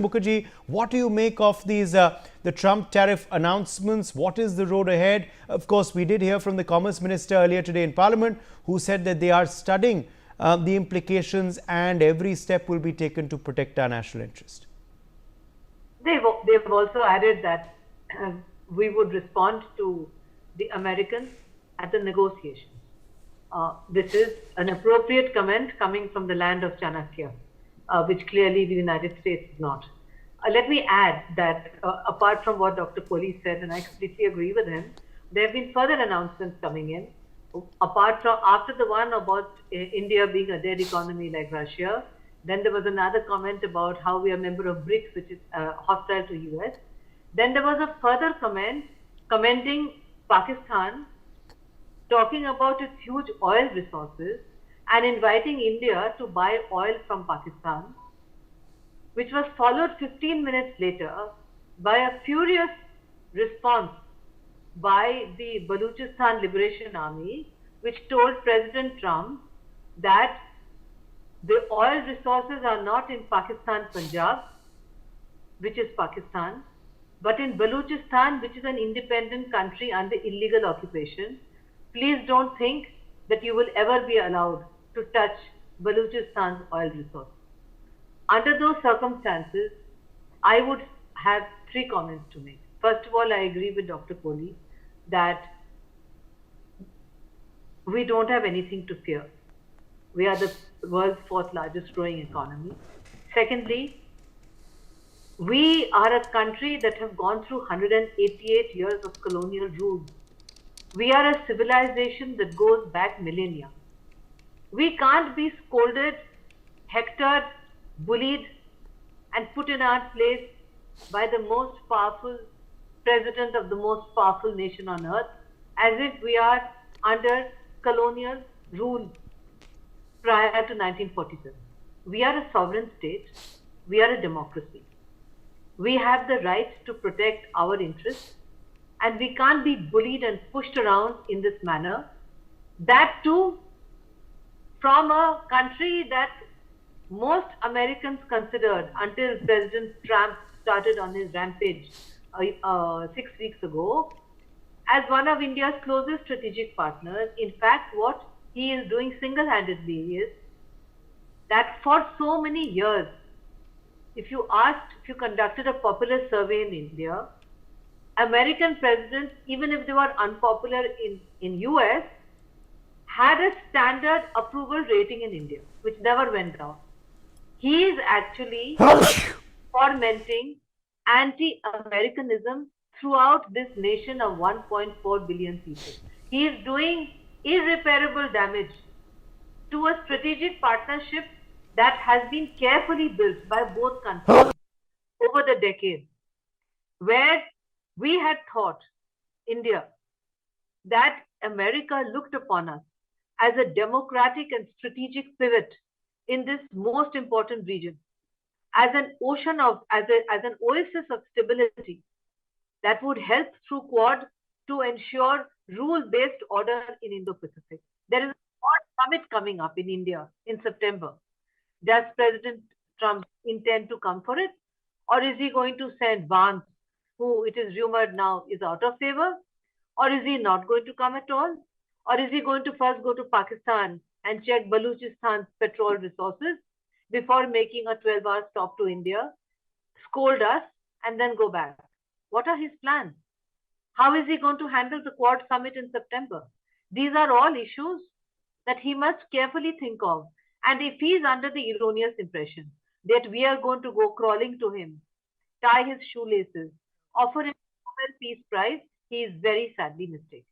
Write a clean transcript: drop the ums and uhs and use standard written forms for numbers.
Mukherjee, what do you make of these the Trump tariff announcements? What is the road ahead? Of course, we did hear from the Commerce Minister earlier today in Parliament, who said that they are studying the implications and every step will be taken to protect our national interest. They've also added that we would respond to the Americans at the negotiations. This is an appropriate comment coming from the land of Chanakya, which clearly the United States is not. Let me add that apart from what Dr. Kohli said, and I completely agree with him, there have been further announcements coming in. Apart from after the one about India being a dead economy like Russia, then there was another comment about how we are a member of BRICS, which is hostile to US. Then there was a further comment commending Pakistan, talking about its huge oil resources and inviting India to buy oil from Pakistan, which was followed 15 minutes later by a furious response by the Baluchistan Liberation Army, which told President Trump that the oil resources are not in Pakistan, Punjab, which is Pakistan, but in Baluchistan, which is an independent country under illegal occupation. Please don't think that you will ever be allowed to touch Baluchistan's oil resources. Under those circumstances, I would have three comments to make. First of all, I agree with Dr. Kohli that we don't have anything to fear. We are the world's fourth largest growing economy. Secondly, we are a country that have gone through 188 years of colonial rule. We are a civilization that goes back millennia. We can't be scolded, hectored, bullied, and put in our place by the most powerful president of the most powerful nation on earth, as if we are under colonial rule prior to 1947. We are a sovereign state. We are a democracy. We have the right to protect our interests, and we can't be bullied and pushed around in this manner. That too from a country that most Americans considered, until President Trump started on his rampage 6 weeks ago, as one of India's closest strategic partners. In fact, what he is doing single-handedly is that for so many years, if you conducted a popular survey in India, American presidents, even if they were unpopular in US, had a standard approval rating in India, which never went down. He is actually fomenting anti-Americanism throughout this nation of 1.4 billion people. He is doing irreparable damage to a strategic partnership that has been carefully built by both countries over the decades, where we had thought, India, that America looked upon us as a democratic and strategic pivot in this most important region, as an oasis of stability that would help through Quad to ensure rule-based order in Indo-Pacific. There is a Quad summit coming up in India in September. Does President Trump intend to come for it? Or is he going to send Vance, who it is rumored now is out of favor? Or is he not going to come at all? Or is he going to first go to Pakistan and check Baluchistan's petrol resources before making a 12-hour stop to India, scold us, and then go back? What are his plans? How is he going to handle the Quad summit in September? These are all issues that he must carefully think of. And if he is under the erroneous impression that we are going to go crawling to him, tie his shoelaces, offer him a Nobel Peace Prize, he is very sadly mistaken.